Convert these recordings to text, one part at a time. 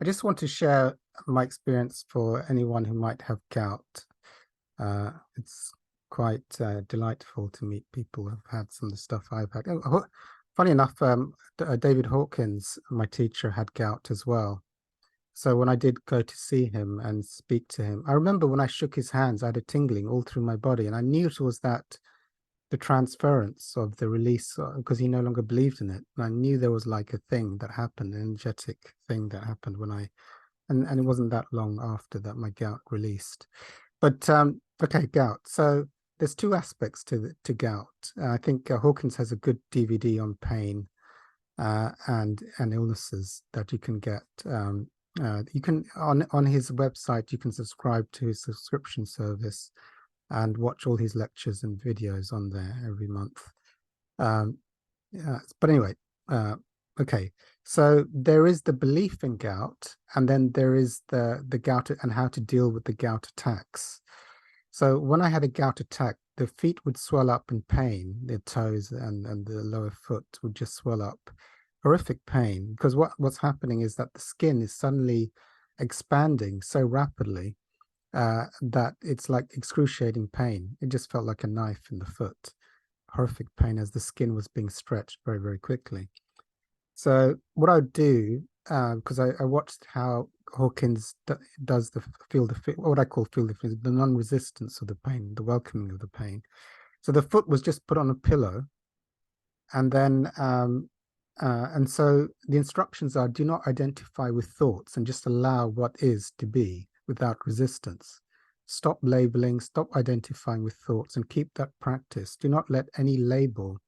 I just want to share my experience for anyone who might have gout. It's quite delightful to meet people who've had some of the stuff I've had. Funny enough, David Hawkins, my teacher, had gout as well. So when I did go to see him and speak to him, I remember when I shook his hands, I had a tingling all through my body, and I knew it was that the transference of the release because he no longer believed in it. And I knew there was like a thing that happened, an energetic thing that happened when and it wasn't that long after that my gout released. But okay, gout. So there's two aspects to gout. I think Hawkins has a good DVD on pain and illnesses that you can get. You can on his website you can subscribe to his subscription service and watch all his lectures and videos on there every month. But anyway, okay. So there is the belief in gout, and then there is the gout and how to deal with the gout attacks. So when I had a gout attack, the feet would swell up in pain, the toes and the lower foot would just swell up. Horrific pain, because what's happening is that the skin is suddenly expanding so rapidly that it's like excruciating pain. It just felt like a knife in the foot. Horrific pain as the skin was being stretched very, very quickly. So what I would do, because I watched how Hawkins does the field of what I call field of the non-resistance of the pain, the welcoming of the pain. So the foot was just put on a pillow, and then and so the instructions are: do not identify with thoughts and just allow what is to be without resistance. Stop labeling, stop identifying with thoughts, and keep that practice. Do not let any label,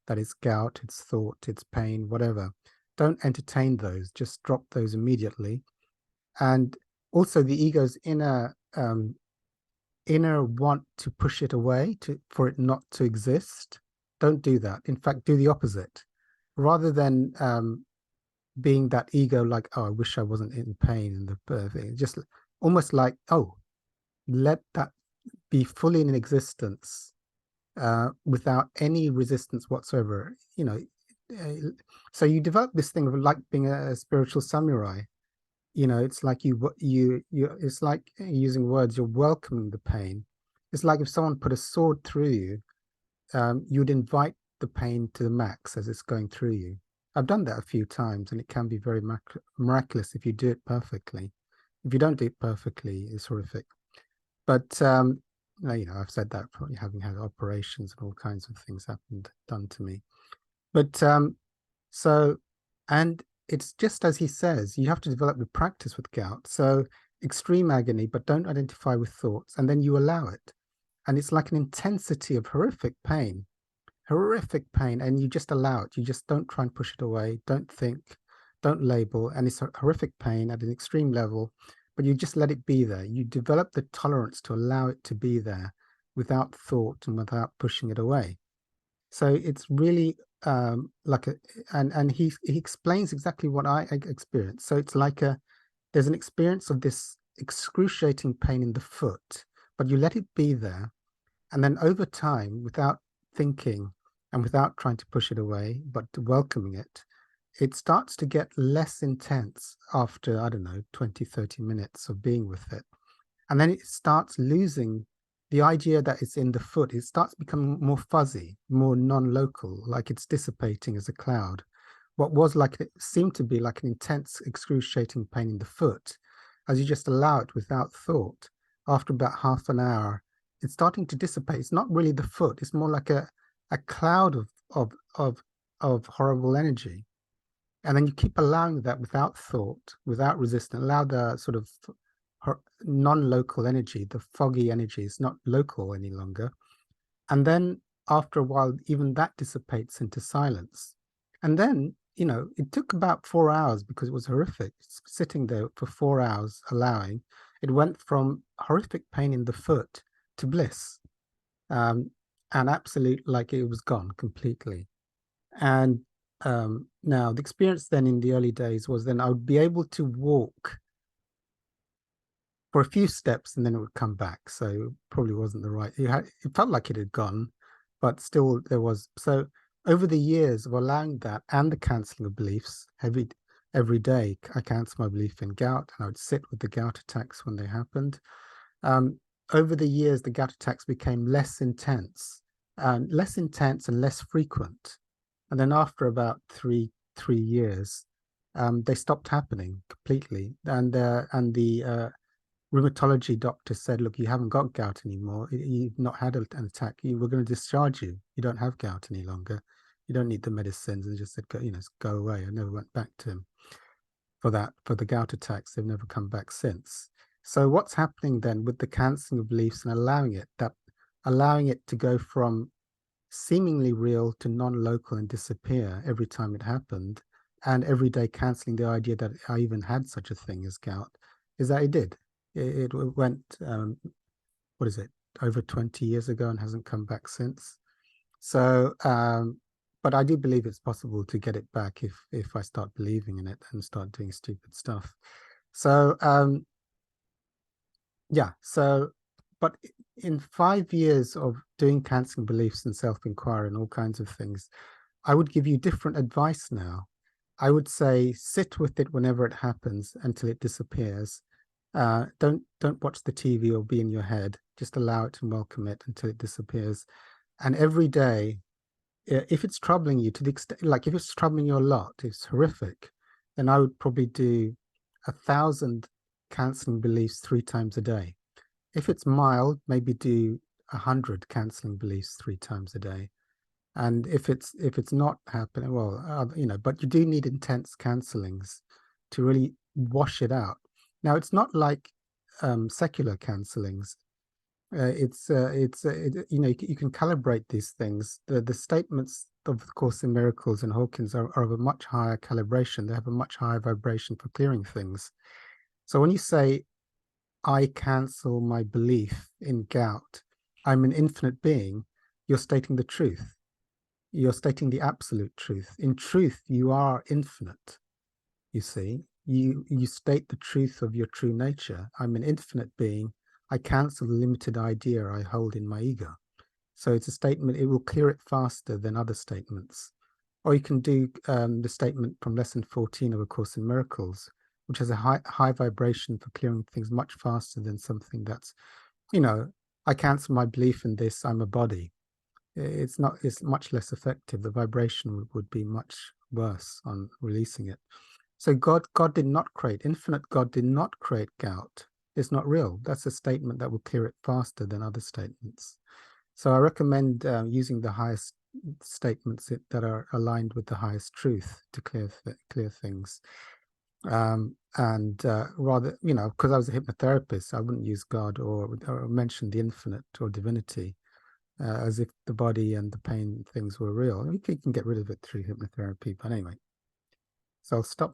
that it's gout, it's thought, it's pain, whatever. Don't entertain those, just drop those immediately. And also the ego's inner want to push it away, for it not to exist. Don't do that. In fact, do the opposite. Rather than being that ego like, oh, I wish I wasn't in pain in the birth, just almost like, oh, let that be fully in existence without any resistance whatsoever. So you develop this thing of like being a spiritual samurai. It's like it's like using words, you're welcoming the pain. It's like if someone put a sword through you, you'd invite the pain to the max as it's going through you. I've done that a few times, and it can be very miraculous if you do it perfectly. If you don't do it perfectly, it's horrific. But I've said that probably having had operations and all kinds of things done to me. But and it's just as he says, you have to develop the practice with gout. So extreme agony, but don't identify with thoughts, and then you allow it. And it's like an intensity of horrific pain, and you just allow it. You just don't try and push it away. Don't think, don't label. And it's a horrific pain at an extreme level, but you just let it be there. You develop the tolerance to allow it to be there without thought and without pushing it away. So it's really and he explains exactly what I experienced. So it's like there's an experience of this excruciating pain in the foot, but you let it be there. And then over time, without thinking and without trying to push it away, but welcoming it, it starts to get less intense after, I don't know, 20, 30 minutes of being with it. And then it starts losing the idea that it's in the foot. It starts becoming more fuzzy, more non-local, like it's dissipating as a cloud. What was like, it seemed to be like an intense, excruciating pain in the foot, as you just allow it without thought, after about half an hour, it's starting to dissipate. It's not really the foot. It's more like a cloud of horrible energy. And then you keep allowing that without thought, without resistance, allow the sort of non-local energy, the foggy energy is not local any longer. And then after a while, even that dissipates into silence. And then, it took about 4 hours because it was horrific. Sitting there for 4 hours, allowing, it went from horrific pain in the foot to bliss. And absolute, like it was gone completely. And now the experience then in the early days was then I would be able to walk for a few steps and then it would come back. So probably wasn't the right, it felt like it had gone, but still there was. So over the years of allowing that and the cancelling of beliefs, every day. I cancelled my belief in gout, and I would sit with the gout attacks when they happened. Over the years, the gout attacks became less intense and less frequent. And then after about three years, they stopped happening completely. And the rheumatology doctor said, "Look, you haven't got gout anymore. You've not had an attack. We're going to discharge you. You don't have gout any longer. You don't need the medicines." And just said, "Go away." I never went back to him for the gout attacks. They've never come back since. So what's happening then with the cancelling of beliefs and allowing it to go from seemingly real to non-local and disappear every time it happened, and every day cancelling the idea that I even had such a thing as gout, is that it did. It went, what is it, over 20 years ago, and hasn't come back since. So, but I do believe it's possible to get it back if I start believing in it and start doing stupid stuff. So, yeah. So, but in 5 years of doing cancelling beliefs and self-inquiry and all kinds of things, I would give you different advice now. I would say sit with it whenever it happens until it disappears. Don't watch the TV or be in your head. Just allow it and welcome it until it disappears. And every day, if it's troubling you to the extent, like if it's troubling you a lot, it's horrific, then I would probably do 1,000 cancelling beliefs 3 times a day. If it's mild, maybe do 100 cancelling beliefs 3 times a day. And if it's not happening, well, but you do need intense cancellings to really wash it out. Now, it's not like secular cancellings. You can calibrate these things. The statements of the Course in Miracles and Hawkins are of a much higher calibration. They have a much higher vibration for clearing things. So when you say, "I cancel my belief in gout, I'm an infinite being," you're stating the truth. You're stating the absolute truth. In truth, you are infinite. You see, you state the truth of your true nature. I'm an infinite being. I cancel the limited idea I hold in my ego. So it's a statement, it will clear it faster than other statements. Or you can do the statement from lesson 14 of A Course in Miracles, which has a high vibration for clearing things much faster than something that's, I cancel my belief in this, I'm a body. It's much less effective. The vibration would be much worse on releasing it. So God did not create, infinite God did not create gout. It's not real. That's a statement that will clear it faster than other statements. So I recommend using the highest statements that are aligned with the highest truth to clear things. Rather, because I was a hypnotherapist, I wouldn't use God or mention the infinite or divinity as if the body and the pain things were real. You can get rid of it through hypnotherapy, but anyway. So I'll stop